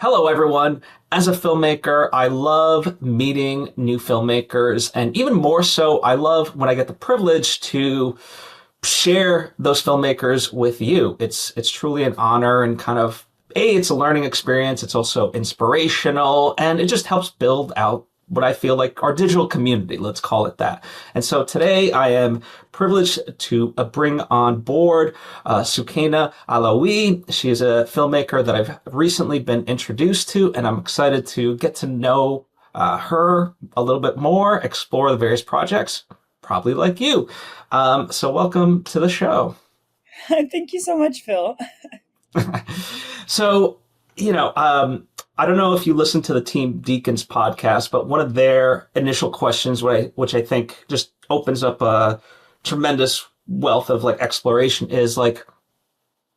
Hello, everyone. As a filmmaker, I love meeting new filmmakers, and even more so, I love when I get the privilege to share those filmmakers with you. It's truly an honor and kind of it's a learning experience. It's also inspirational, and it just helps build out what I feel like our digital community, let's call it that. And so today I am privileged to bring on board Soukaina Alaoui. She is a filmmaker that I've recently been introduced to, and I'm excited to get to know her a little bit more, explore the various projects, probably like you. So welcome to the show. Thank you so much, Phil. So, I don't know if you listen to the Team Deacons podcast, but one of their initial questions, which I think just opens up a tremendous wealth of like exploration, is like,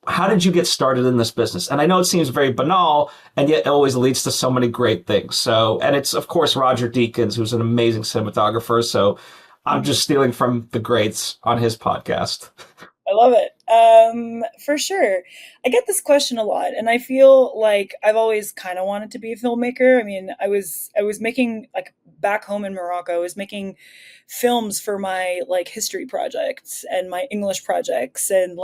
how did you get started in this business? And I know it seems very banal, and yet it always leads to so many great things. So, and it's of course Roger Deakins, who's an amazing cinematographer. So, I'm just stealing from the greats on his podcast. I love it. For sure. I get this question a lot, and I feel like I've always kind of wanted to be a filmmaker. I mean, I was making like back home in Morocco, I was making films for my like history projects and my English projects, and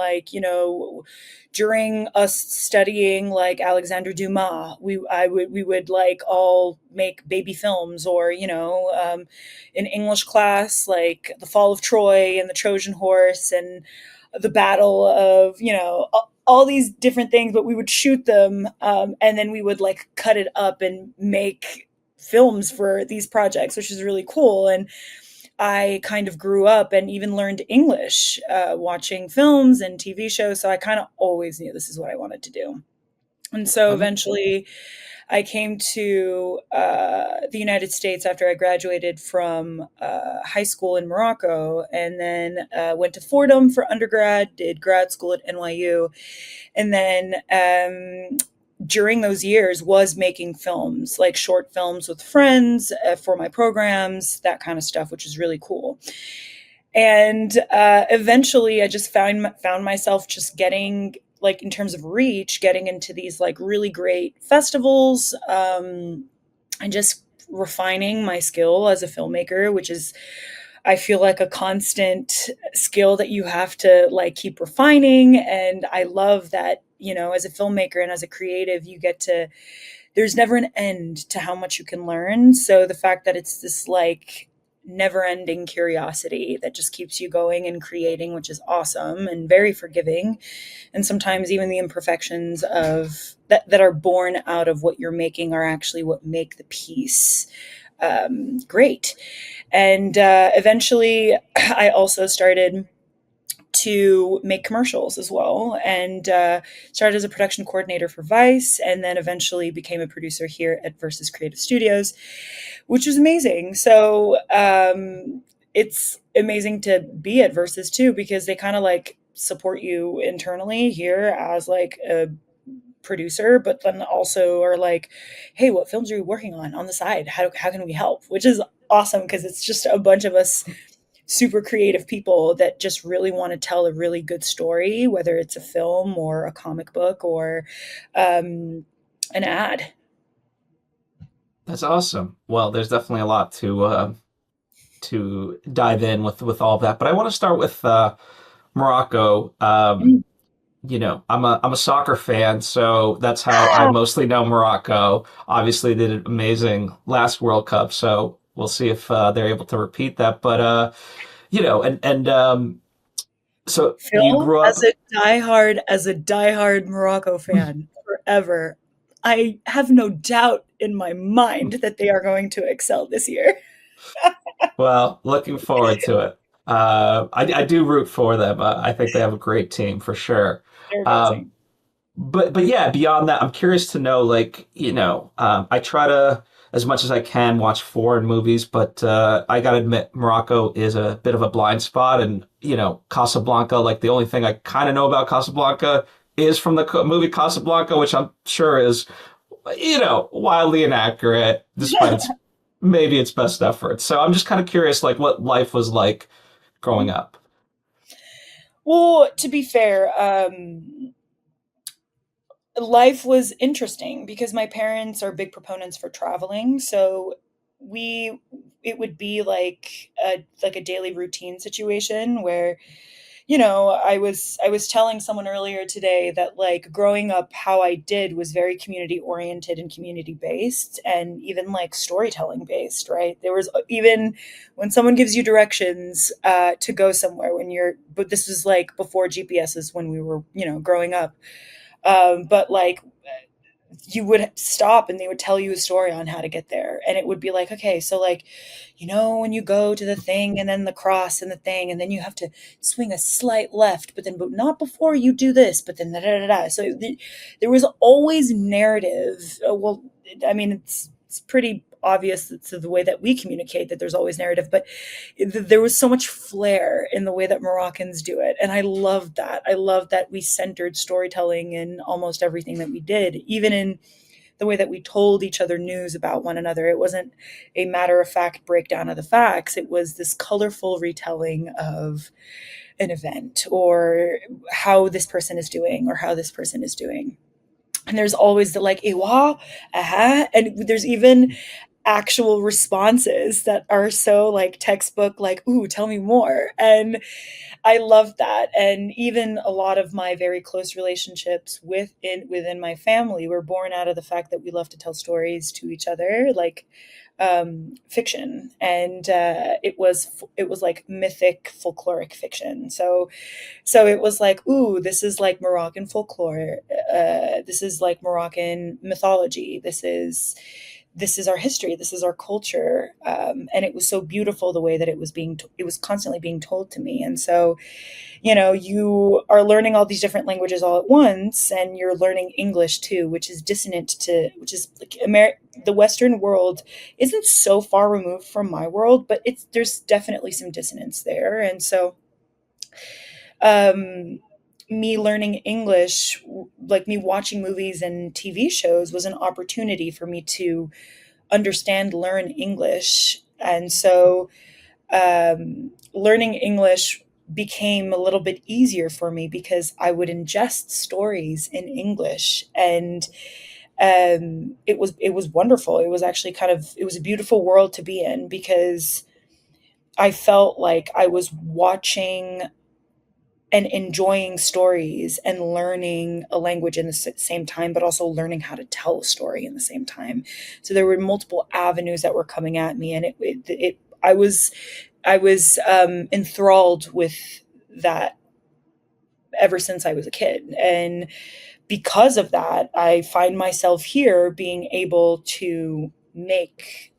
during us studying like Alexander Dumas, we would like all make baby films, or in English class like the Fall of Troy and the Trojan Horse and the battle of all these different things, but we would shoot them, and then we would like cut it up and make films for these projects, which is really cool. And I kind of grew up and even learned English watching films and TV shows, so I kind of always knew this is what I wanted to do. And so Um, eventually I came to the United States after I graduated from high school in Morocco, and then went to Fordham for undergrad, did grad school at NYU, and then during those years was making films, like short films with friends for my programs, that kind of stuff, which is really cool. And eventually I just found myself just getting, like, in terms of reach, getting into these like really great festivals, and just refining my skill as a filmmaker, which is, I feel like, a constant skill that you have to like keep refining. And I love that, as a filmmaker and as a creative, you get to, there's never an end to how much you can learn. So the fact that it's this like never ending curiosity that just keeps you going and creating, which is awesome and very forgiving. And sometimes even the imperfections of that are born out of what you're making are actually what make the piece great. And eventually I also started to make commercials as well, and started as a production coordinator for Vice, and then eventually became a producer here at Versus Creative Studios, which was amazing. So it's amazing to be at Versus too, because they kind of like support you internally here as like a producer, but then also are like, hey, what films are you working on the side? How can we help? Which is awesome, because it's just a bunch of us super creative people that just really want to tell a really good story, whether it's a film or a comic book or an ad. that's awesome. Well, there's definitely a lot to dive in with all of that, but I want to start with Morocco. Mm. I'm a soccer fan, so that's how I mostly know Morocco. Obviously, they did amazing last World Cup, so we'll see if they're able to repeat that. But so you Phil, grew up. as a diehard Morocco fan forever, I have no doubt in my mind that they are going to excel this year. Well, looking forward to it. I do root for them. I think they have a great team for sure. They're Um, amazing. but yeah, beyond that, I'm curious to know, like, I try to, as much as I can, watch foreign movies, but I gotta admit, Morocco is a bit of a blind spot, and Casablanca, like the only thing I kind of know about Casablanca is from the movie Casablanca, which I'm sure is, wildly inaccurate, despite maybe its best efforts. So I'm just kind of curious, like, what life was like growing up. Well, to be fair, life was interesting because my parents are big proponents for traveling. So we it would be like a daily routine situation where, I was telling someone earlier today that, like, growing up, how I did was very community oriented and community based, and even like storytelling based, right? There was even when someone gives you directions to go somewhere, but this was like before GPSs, when we were, growing up. But like, you would stop and they would tell you a story on how to get there, and it would be like, okay, so like, when you go to the thing and then the cross and the thing, and then you have to swing a slight left, but not before you do this, but then da, da, da, da. So there was always narrative. Well, I mean, it's pretty obvious to the way that we communicate that there's always narrative, but there was so much flair in the way that Moroccans do it. And I loved that. I loved that we centered storytelling in almost everything that we did, even in the way that we told each other news about one another. It wasn't a matter of fact breakdown of the facts. It was this colorful retelling of an event, or how this person is doing, or how this person is doing. And there's always the like, Ewa, aha. And there's even actual responses that are so like textbook, like, ooh, tell me more. And I love that. And even a lot of my very close relationships within my family were born out of the fact that we love to tell stories to each other, like fiction. And it was like mythic folkloric fiction. So it was like, ooh, this is like Moroccan folklore. This is like Moroccan mythology. This is our history. This is our culture. And it was so beautiful the way that it was constantly being told to me. And so, you are learning all these different languages all at once, and you're learning English too, which is which is like the Western world isn't so far removed from my world, but there's definitely some dissonance there. And so, um, me learning English, like me watching movies and TV shows, was an opportunity for me to understand, learn English. And so, learning English became a little bit easier for me because I would ingest stories in English. And it was wonderful. It was actually it was a beautiful world to be in, because I felt like I was watching and enjoying stories and learning a language in the same time, but also learning how to tell a story in the same time. So there were multiple avenues that were coming at me, and I was enthralled with that ever since I was a kid. And because of that, I find myself here being able to make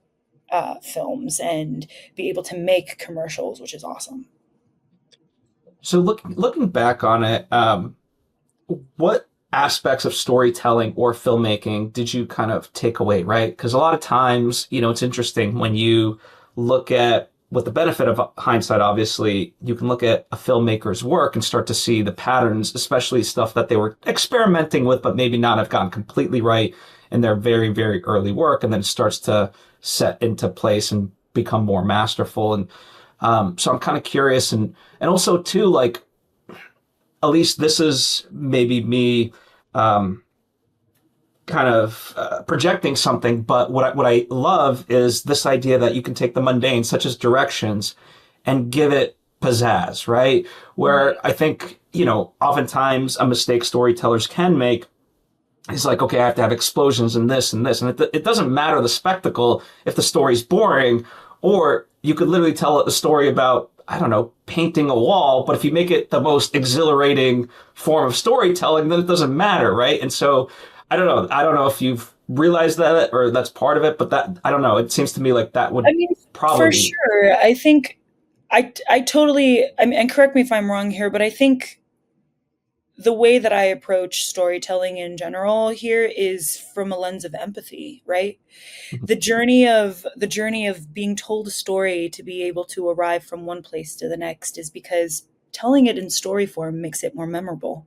films and be able to make commercials, which is awesome. So looking back on it, what aspects of storytelling or filmmaking did you kind of take away, right? Because a lot of times, it's interesting when you look at, with the benefit of hindsight, obviously, you can look at a filmmaker's work and start to see the patterns, especially stuff that they were experimenting with, but maybe not have gotten completely right in their very, very early work. And then it starts to set into place and become more masterful. And so I'm kind of curious. And also, too, like, at least this is maybe me kind of projecting something, but what I love is this idea that you can take the mundane, such as directions, and give it pizzazz, right? Where I think, oftentimes a mistake storytellers can make is like, okay, I have to have explosions and this and this. And it doesn't matter the spectacle if the story's boring, or you could literally tell a story about, I don't know, painting a wall, but if you make it the most exhilarating form of storytelling, then it doesn't matter, right? And so I don't know. I don't know if you've realized that or that's part of it, but I don't know. It seems to me like that would I mean, probably for be. sure. I think I totally, I mean, and correct me if I'm wrong here, but I think the way that I approach storytelling in general here is from a lens of empathy, right? The journey of being told a story to be able to arrive from one place to the next is because telling it in story form makes it more memorable.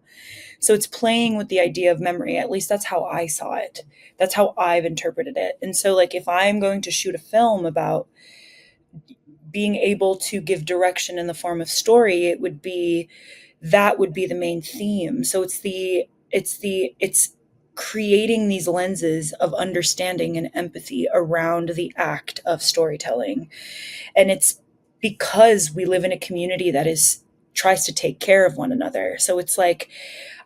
So it's playing with the idea of memory. At least that's how I saw it. That's how I've interpreted it. And so, like, if I'm going to shoot a film about being able to give direction in the form of story, that would be the main theme. So it's creating these lenses of understanding and empathy around the act of storytelling. And it's because we live in a community that is tries to take care of one another. So it's like,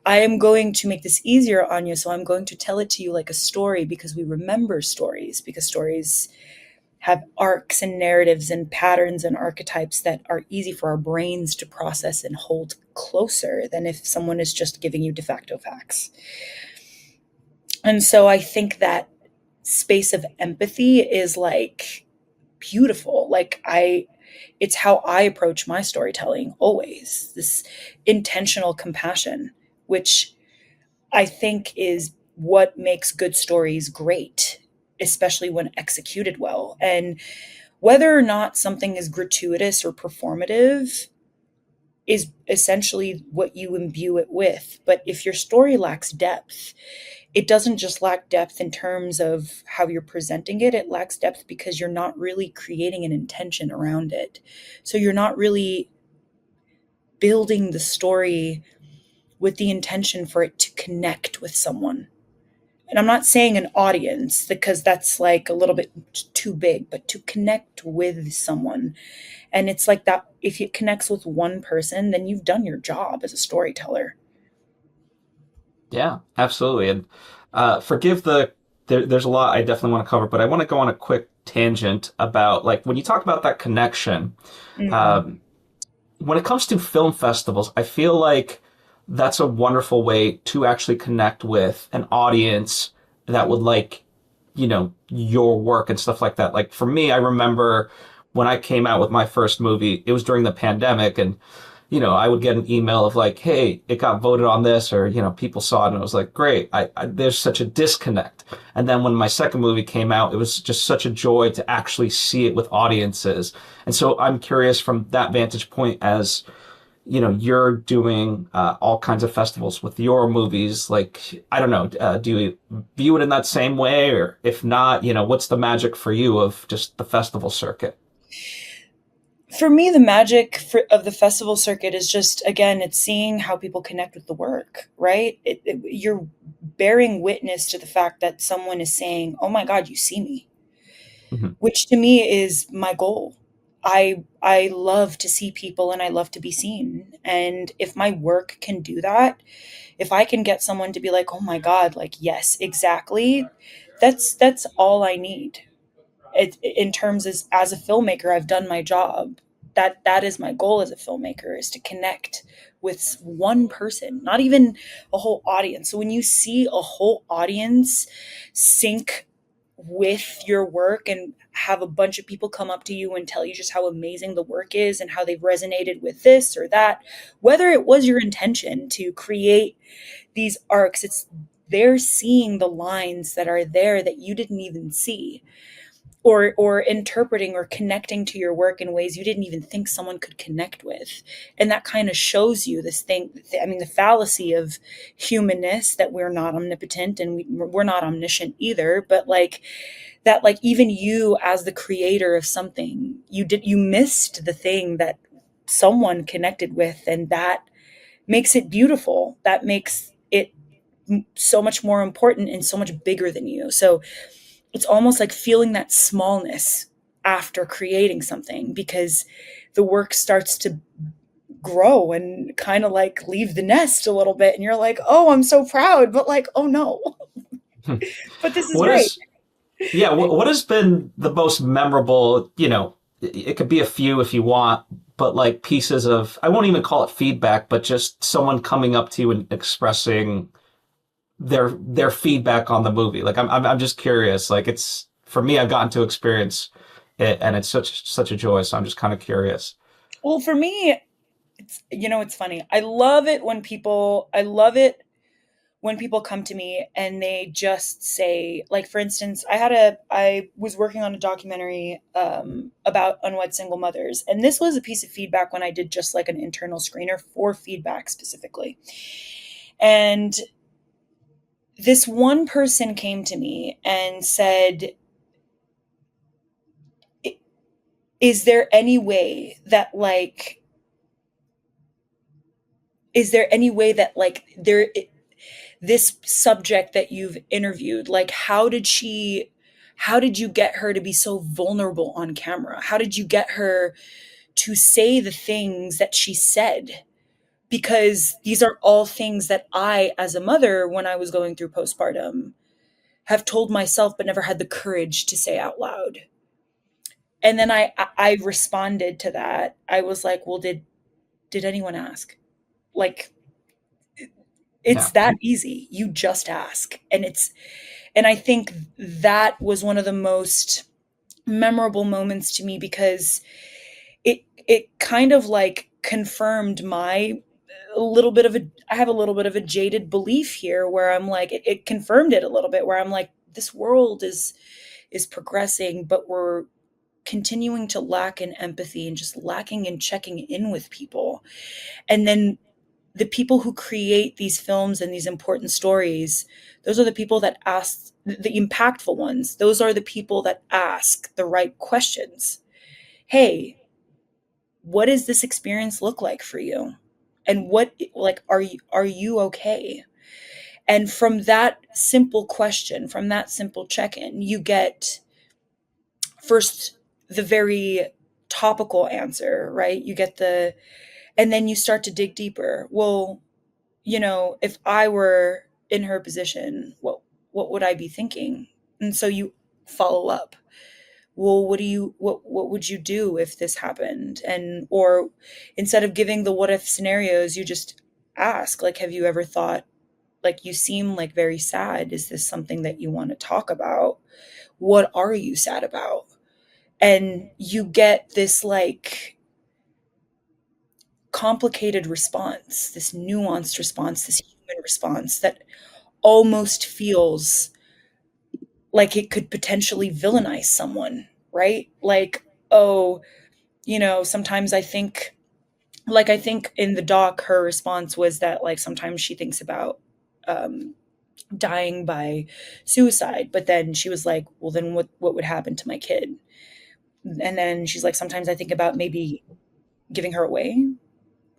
I am going to make this easier on you, so I'm going to tell it to you like a story, because we remember stories, because stories have arcs and narratives and patterns and archetypes that are easy for our brains to process and hold closer than if someone is just giving you de facto facts. And so I think that space of empathy is like beautiful. Like it's how I approach my storytelling always. This intentional compassion, which I think is what makes good stories great, especially when executed well. And whether or not something is gratuitous or performative is essentially what you imbue it with. But if your story lacks depth, it doesn't just lack depth in terms of how you're presenting it. It lacks depth because you're not really creating an intention around it. So you're not really building the story with the intention for it to connect with someone. And I'm not saying an audience, because that's like a little bit too big, but to connect with someone. And it's like that, if it connects with one person, then you've done your job as a storyteller. Yeah, absolutely. And forgive there's a lot I definitely want to cover, but I want to go on a quick tangent about like when you talk about that connection. Mm. Um, when it comes to film festivals, I feel like that's a wonderful way to actually connect with an audience that would like, your work and stuff like that. Like for me, I remember when I came out with my first movie, it was during the pandemic, and I would get an email of like, hey, it got voted on this, or, people saw it, and it was like, great. There's such a disconnect. And then when my second movie came out, it was just such a joy to actually see it with audiences. And so I'm curious from that vantage point, as, you're doing all kinds of festivals with your movies. Like, I don't know, do you view it in that same way? Or if not, what's the magic for you of just the festival circuit? For me, the magic of the festival circuit is just, again, it's seeing how people connect with the work, right? You're bearing witness to the fact that someone is saying, oh my God, you see me, Mhm. which to me is my goal. I love to see people and I love to be seen. And if my work can do that, if I can get someone to be like, oh my God, like, yes, exactly, that's all I need. In terms as a filmmaker, I've done my job. That is my goal as a filmmaker, is to connect with one person, not even a whole audience. So when you see a whole audience sync with your work and have a bunch of people come up to you and tell you just how amazing the work is and how they've resonated with this or that, whether it was your intention to create these arcs, it's they're seeing the lines that are there that you didn't even see, or interpreting or connecting to your work in ways you didn't even think someone could connect with. And that kind of shows you this thing, I mean, the fallacy of humanness, that we're not omnipotent and we're not omniscient either, but like that, like even you as the creator of something, you missed the thing that someone connected with, and that makes it beautiful. That makes it so much more important and so much bigger than you. So it's almost like feeling that smallness after creating something, because the work starts to grow and kind of like leave the nest a little bit, and you're like, oh, I'm so proud, but like, oh no, but this is What great. is Yeah, what has been the most memorable, it could be a few if you want, but like pieces of, I won't even call it feedback, but just someone coming up to you and expressing their feedback on the movie. Like I'm just curious. Like it's for me, I've gotten to experience it, and it's such a joy. So I'm just kind of curious. Well, for me, it's funny. I love it when people come to me and they just say, like, for instance, I was working on a documentary about unwed single mothers, and this was a piece of feedback when I did just like an internal screener for feedback specifically. And this one person came to me and said, is there any way that like is there any way that like this subject that you've interviewed, like how did you get her to be so vulnerable on camera? How did you get her to say the things that she said? Because these are all things that I, as a mother, when I was going through postpartum, have told myself but never had the courage to say out loud. And then I responded to that. I was like, well, did anyone ask? Like, it's Yeah, that easy. You just ask. And I think that was one of the most memorable moments to me, because it kind of like confirmed my a little bit of a I have a little bit of a jaded belief here, where I'm like, it confirmed it a little bit, where I'm like, this world is progressing, but we're continuing to lack in empathy and just lacking in checking in with people. And then the people who create these films and these important stories, those are the people that ask the impactful ones. Those are the people that ask the right questions. Hey, what does this experience look like for you? And what, like, are you okay? And from that simple question, from that simple check-in, you get first the very topical answer, right? You get the and then you start to dig deeper. Well, if I were in her position, what would I be thinking? And so you follow up. Well, what would you do if this happened? And or instead of giving the what if scenarios, you just ask, like, have you ever thought, like, you seem like very sad. Is this something that you want to talk about? What are you sad about? And you get this like complicated response, this nuanced response, this human response that almost feels like it could potentially villainize someone, right? Like, oh, sometimes I think in the doc, her response was that, like, sometimes she thinks about um, dying by suicide, but then she was like, well, then what would happen to my kid? And then she's like, sometimes I think about maybe giving her away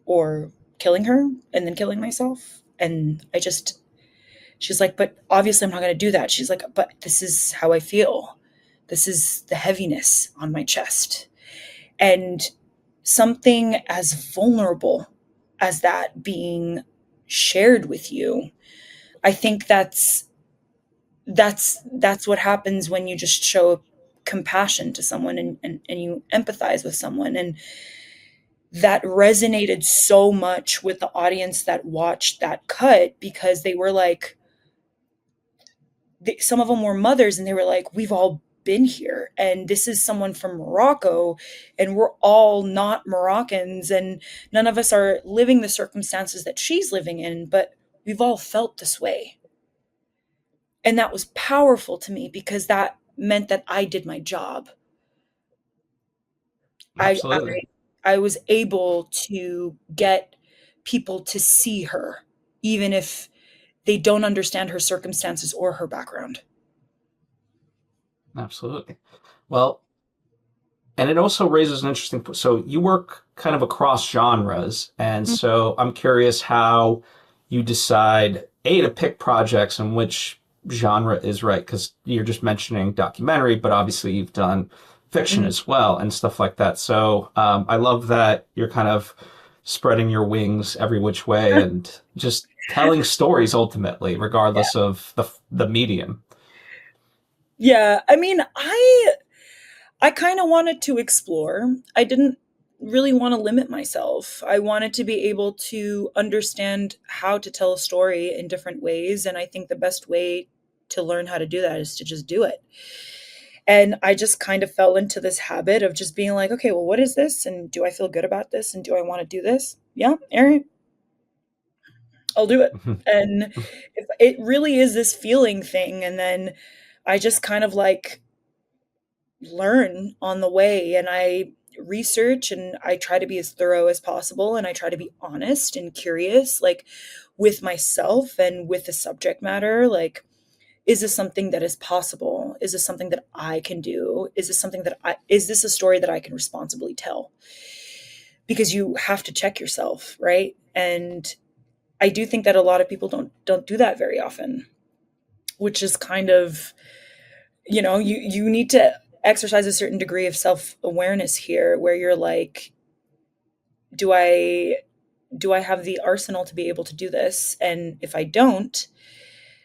or killing her and then killing myself. And she's like, but obviously I'm not going to do that. She's like, but this is how I feel. This is the heaviness on my chest. And something as vulnerable as that being shared with you, I think that's what happens when you just show compassion to someone, and you empathize with someone. And that resonated so much with the audience that watched that cut, because they were like, some of them were mothers, and they were like, we've all been here, and this is someone from Morocco, and we're all not Moroccans, and none of us are living the circumstances that she's living in, but we've all felt this way. And that was powerful to me, because that meant that I did my job. I absolutely. I, I was able to get people to see her, even if they don't understand her circumstances or her background. Absolutely. Well, and it also raises an interesting. So you work kind of across genres, and so I'm curious how you decide to pick projects and which genre is right, because you're just mentioning documentary, but obviously you've done fiction Mhm. as well and stuff like that. So I love that you're kind of spreading your wings every which way and just telling stories ultimately, regardless of the medium. Yeah, I mean, I kind of wanted to explore. I didn't really want to limit myself. I wanted to be able to understand how to tell a story in different ways, and I think the best way to learn how to do that is to just do it. And I just kind of fell into this habit of just being like, okay, well, what is this? And do I feel good about this? And do I want to do this? Yeah, Aaron, I'll do it. And if it really is this feeling thing, and then I just kind of like learn on the way, and I research, and I try to be as thorough as possible, and I try to be honest and curious, like, with myself and with the subject matter. Like, is this something that is possible? Is this something that I can do? Is this a story that I can responsibly tell? Because you have to check yourself, right? And I do think that a lot of people don't do that very often, which is kind of, you need to exercise a certain degree of self-awareness here, where you're like, do I do I have the arsenal to be able to do this? And if I don't,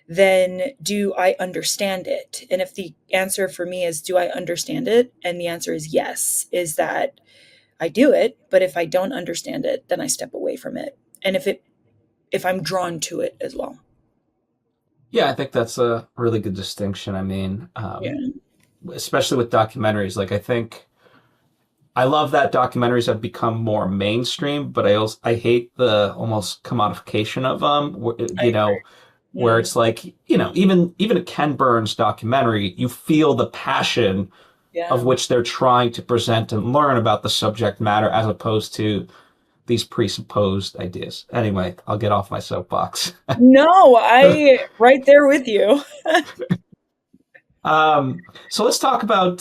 then do I understand it? And if the answer for me is, do I understand it? And the answer is yes, is that I do it. But if I don't understand it, then I step away from it. And if I'm drawn to it as well. Yeah, I think that's a really good distinction. I mean, Yeah. especially with documentaries, like I think I love that documentaries have become more mainstream, but I hate the almost commodification of them. I agree. Where Yeah. it's like, even a Ken Burns documentary, you feel the passion of Yeah. which they're trying to present and learn about the subject matter as opposed to these presupposed ideas. Anyway, I'll get off my soapbox. No, I right there with you. So let's talk about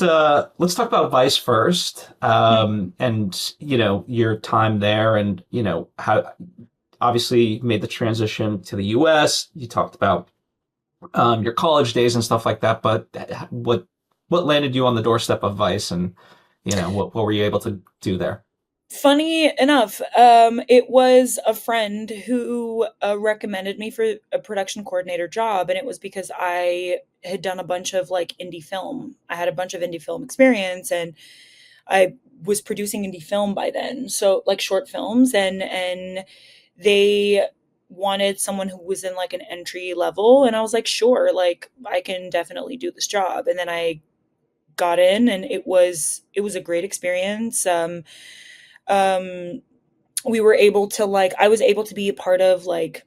Vice first, and your time there, and how obviously you made the transition to the U.S. You talked about your college days and stuff like that, but what landed you on the doorstep of Vice, and what were you able to do there? Funny enough, it was a friend who recommended me for a production coordinator job, and it was because I had done a bunch of like indie film. I had a bunch of indie film experience, and I was producing indie film by then, so like short films, and they wanted someone who was in like an entry level, and I was like, sure, like I can definitely do this job. And then I got in, and it was a great experience. Um, we were able to like I was able to be a part of like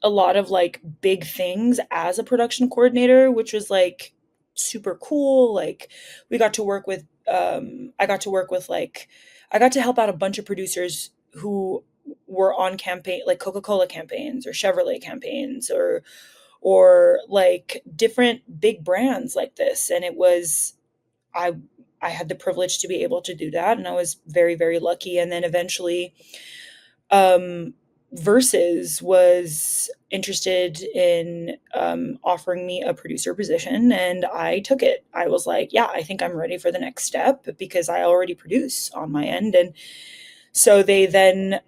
a lot of like big things as a production coordinator, which was like super cool. Like we got to work with I got to work with like I got to help out a bunch of producers who were on campaign like Coca-Cola campaigns or Chevrolet campaigns or like different big brands like this. And it was I I had the privilege to be able to do that, and I was very, very lucky. And then eventually, um, Versus was interested in offering me a producer position, and I took it. I was like, yeah, I think I'm ready for the next step because I already produce on my end. And so they then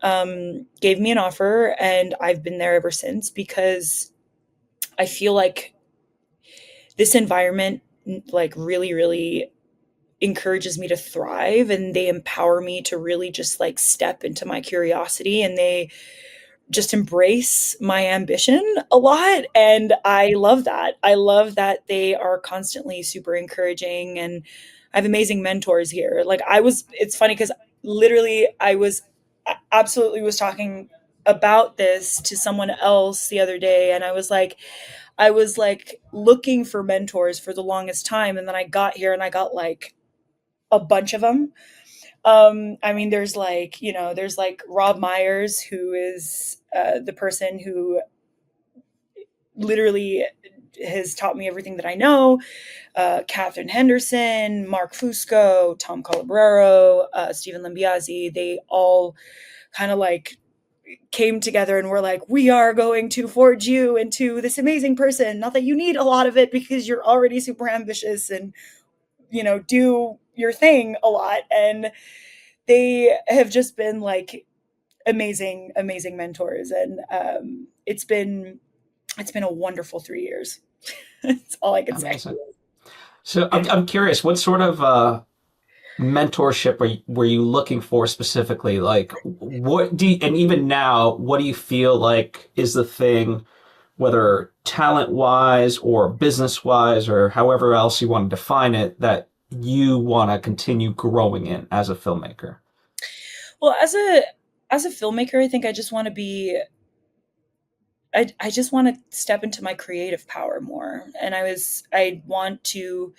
gave me an offer, and I've been there ever since because I feel like this environment like really, really encourages me to thrive, and they empower me to really just like step into my curiosity, and they just embrace my ambition a lot. And I love that. I love that they are constantly super encouraging, and I have amazing mentors here. Like it's funny because literally I was absolutely was talking about this to someone else the other day, and I was like looking for mentors for the longest time, and then I got here and I got like a bunch of them. I mean, there's like Rob Myers, who is the person who literally has taught me everything that I know. Catherine Henderson, Mark Fusco, Tom Colabrero, Stephen Limbiazzi, they all kind of like came together and were like, we are going to forge you into this amazing person. Not that you need a lot of it because you're already super ambitious and, do your thing a lot. And they have just been like amazing, amazing mentors, and it's been a wonderful 3 years. That's all I can say. Amazing. So I'm curious, what sort of mentorship were you looking for specifically? Like, and even now, what do you feel like is the thing, whether talent wise or business wise or however else you want to define it, that you want to continue growing in as a filmmaker? Well, as a filmmaker, I think I just want to be. I just want to step into my creative power more, and I want to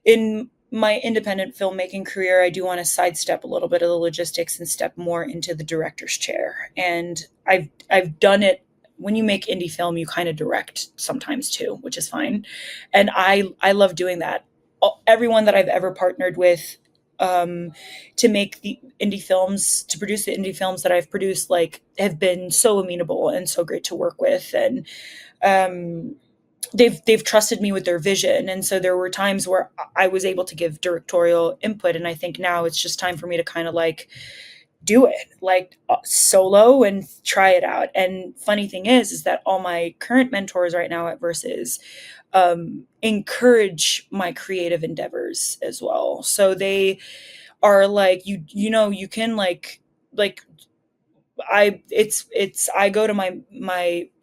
in my independent filmmaking career, I do want to sidestep a little bit of the logistics and step more into the director's chair. And I've done it. When you make indie film, you kind of direct sometimes too, which is fine. And I love doing that. Everyone that I've ever partnered with to make the indie films, to produce the indie films that I've produced, like, have been so amenable and so great to work with. And um, they've trusted me with their vision. And so there were times where I was able to give directorial input. And I think now it's just time for me to kind of like do it like solo and try it out. And funny thing is that all my current mentors right now at Versus encourage my creative endeavors as well. So they are like, you can like I go to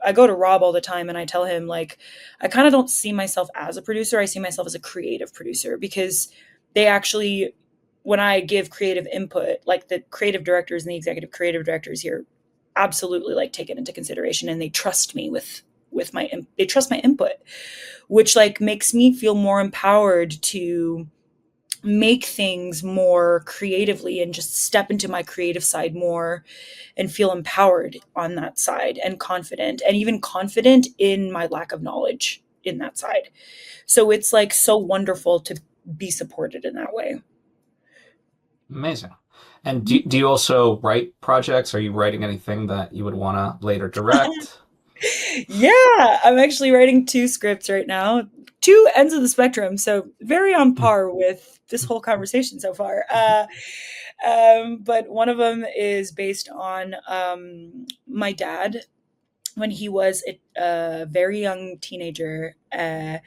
I go to Rob all the time, and I tell him, like, I kind of don't see myself as a producer. I see myself as a creative producer, because they actually, when I give creative input, like the creative directors and the executive creative directors here absolutely like take it into consideration, and they trust me with they trust my input, which like makes me feel more empowered to make things more creatively and just step into my creative side more and feel empowered on that side, and even confident in my lack of knowledge in that side. So it's like so wonderful to be supported in that way. Amazing. And do you also write projects? Are you writing anything that you would want to later direct? Yeah, I'm actually writing two scripts right now, two ends of the spectrum. So very on par with this whole conversation so far. But one of them is based on my dad when he was a very young teenager, and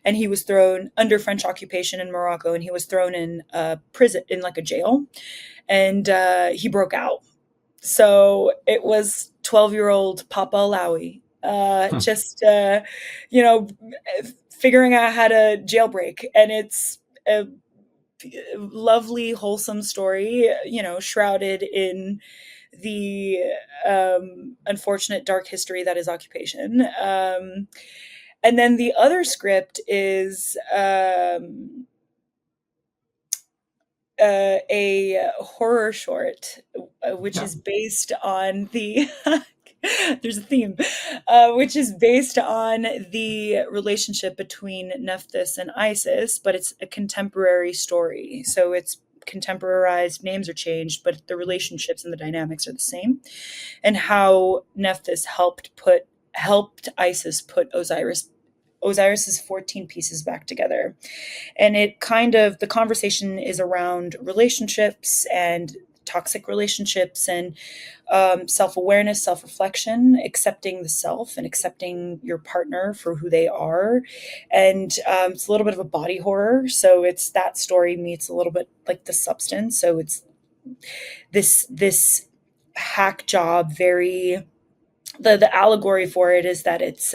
he was thrown under French occupation in Morocco, and he was thrown in a prison, in like a jail, and he broke out. So it was 12-year-old Papa Alaoui, Hmm. just you know, figuring out how to jailbreak, and it's a lovely, wholesome story, shrouded in the unfortunate dark history that is occupation. And then the other script is a horror short, which Okay. is based on the there's a theme, which is based on the relationship between Nephthys and Isis, but it's a contemporary story. So it's contemporarized, names are changed, but the relationships and the dynamics are the same. And how Nephthys helped Isis put Osiris's 14 pieces back together. And it kind of, the conversation is around relationships and toxic relationships, and self-awareness, self-reflection, accepting the self and accepting your partner for who they are. And it's a little bit of a body horror, so it's that story meets a little bit like the substance. So it's this hack job, very, the allegory for it is that it's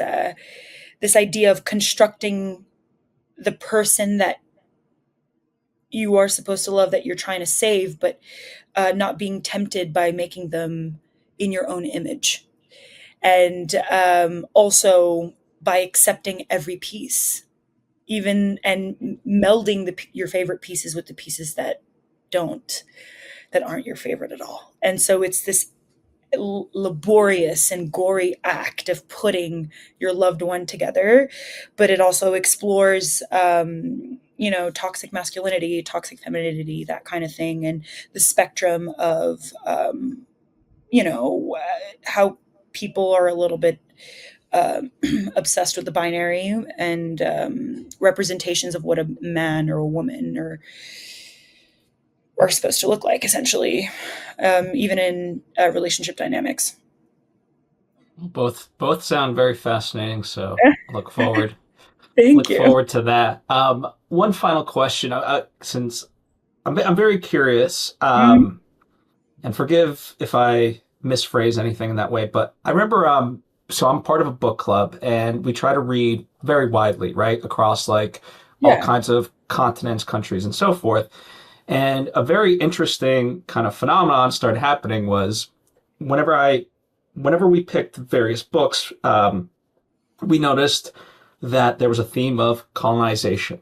this idea of constructing the person that you are supposed to love, that you're trying to save, but not being tempted by making them in your own image. And also by accepting every piece, even, and melding your favorite pieces with the pieces that aren't your favorite at all. And so it's this laborious and gory act of putting your loved one together, but it also explores toxic masculinity, toxic femininity, that kind of thing, and the spectrum of how people are a little bit obsessed with the binary, and representations of what a man or a woman or are supposed to look like, essentially, even in relationship dynamics. Both sound very fascinating, so look forward Thank look you. forward to that. One final question, since I'm very curious, Mhm. and forgive if I misphrase anything in that way, but I remember, so I'm part of a book club, and we try to read very widely, right, across like all Yeah. kinds of continents, countries, and so forth. And a very interesting kind of phenomenon started happening was whenever I, whenever we picked various books, we noticed that there was a theme of colonization.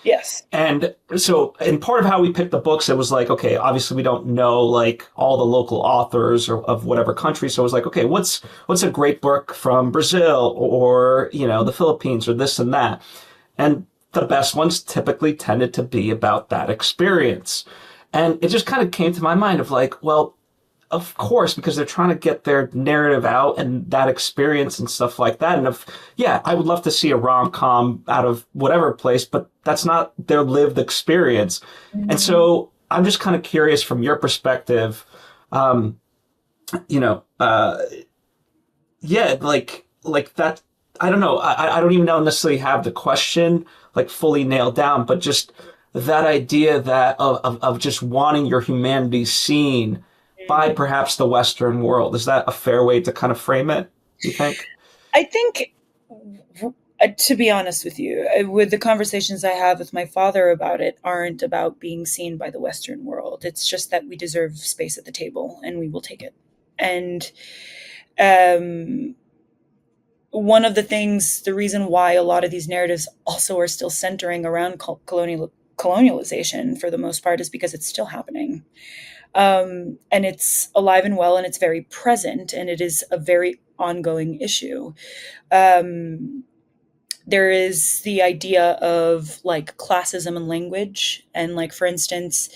Yes. And so, and part of how we picked the books, it was like, okay, obviously we don't know like all the local authors or of whatever country. So it was like, okay, what's a great book from Brazil or, the Philippines or this and that. And the best ones typically tended to be about that experience. And it just kind of came to my mind of like, well, of course, because they're trying to get their narrative out and that experience and stuff like that. And if, yeah, I would love to see a rom-com out of whatever place, but that's not their lived experience. And Mm-hmm. so I'm just kind of curious from your perspective, um, you know, yeah, like that. I don't know. I don't even know necessarily have the question like fully nailed down, but just that idea that of just wanting your humanity seen by perhaps the Western world. Is that a fair way to kind of frame it, do you think? I think, to be honest with you, with the conversations I have with my father about it, aren't about being seen by the Western world. It's just that we deserve space at the table and we will take it. And um, one of the things, the reason why a lot of these narratives also are still centering around colonialization for the most part is because it's still happening. And it's alive and well, and it's very present, and it is a very ongoing issue. Um, there is the idea of like classism and language, and like for instance,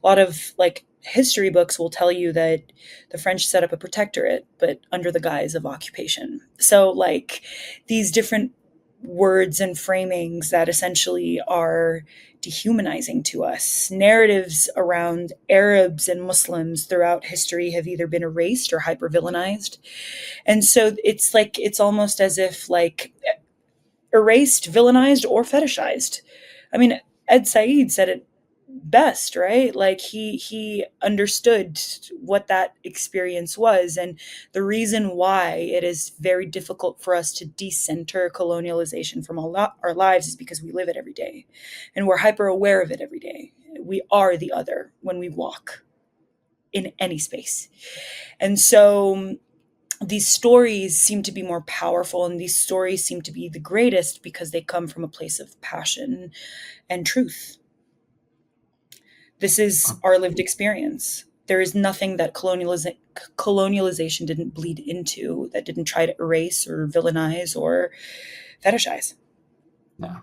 a lot of like history books will tell you that the French set up a protectorate but under the guise of occupation. So like these different words and framings that essentially are dehumanizing to us. Narratives around Arabs and Muslims throughout history have either been erased or hypervillainized. And so it's like it's almost as if like erased, villainized, or fetishized. I mean, Ed Said said it best, right? Like he understood what that experience was, and the reason why it is very difficult for us to decenter colonialization from our lives is because we live it every day, and we're hyper aware of it every day. We are the other when we walk in any space, and so these stories seem to be more powerful, and these stories seem to be the greatest because they come from a place of passion and truth. This is our lived experience. There is nothing that colonialization didn't bleed into, that didn't try to erase or villainize or fetishize. Yeah.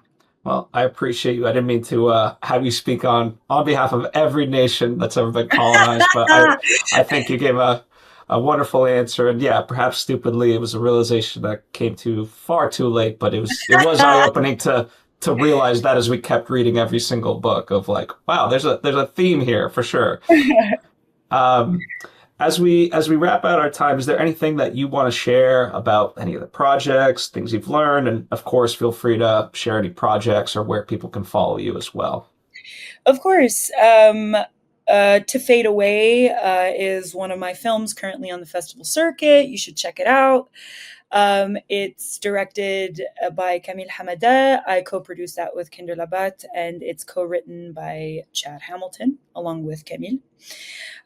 Well, I appreciate you. I didn't mean to have you speak on behalf of every nation that's ever been colonized, but I think you gave a wonderful answer. And yeah, perhaps stupidly, it was a realization that came to far too late, but it was eye opening to realize that as we kept reading every single book of like, wow, there's a theme here for sure. Um, as we wrap out our time, is there anything that you want to share about any of the projects, things you've learned, and of course, feel free to share any projects or where people can follow you as well. Of course, To Fade Away is one of my films currently on the festival circuit. You should check it out. It's directed by Camille Hamada. I co-produced that with Kinder Labat, and it's co-written by Chad Hamilton along with Camille.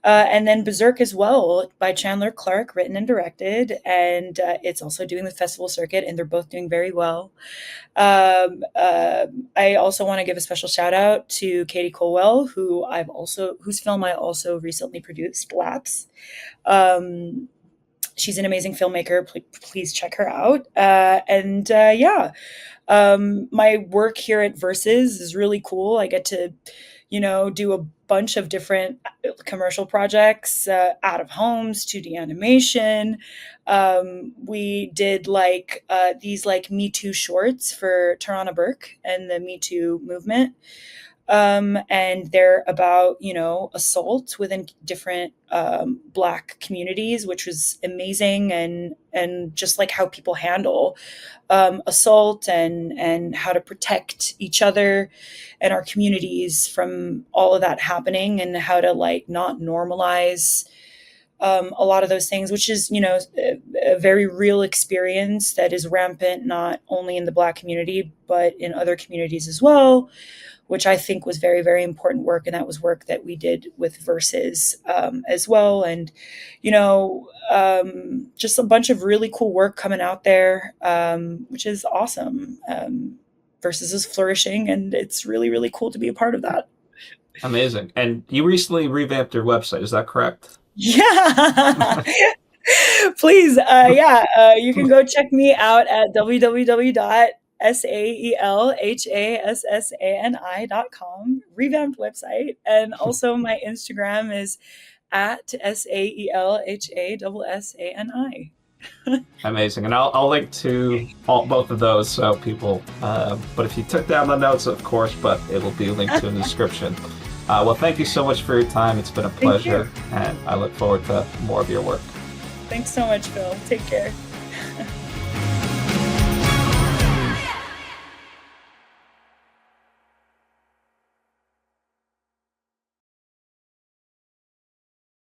And then Berserk as well by Chandler Clark, written and directed, and it's also doing the festival circuit, and they're both doing very well. I also want to give a special shout out to Katie Colwell, whose film I also recently produced, Laps. She's an amazing filmmaker. Please check her out. Yeah, my work here at Versus is really cool. I get to, do a bunch of different commercial projects, out of homes, 2D animation. We did these Me Too shorts for Tarana Burke and the Me Too movement. And they're about assault within different Black communities, which was amazing, and just like how people handle assault and how to protect each other and our communities from all of that happening, and how to not normalize a lot of those things, which is a very real experience that is rampant not only in the Black community but in other communities as well, which I think was very, very important work. And that was work that we did with Versus as well. And, just a bunch of really cool work coming out there, which is awesome. Versus is flourishing, and it's really, really cool to be a part of that. Amazing. And you recently revamped your website, is that correct? Yeah. Please. You can go check me out at www SaelHassani.com, revamped website. And also my Instagram is at SaelHassani. Amazing. And I'll link to both of those so people, but if you took down the notes, of course, but it will be linked to in the description. Well, thank you so much for your time. It's been a pleasure, and I look forward to more of your work. Thanks so much, Phil. Take care.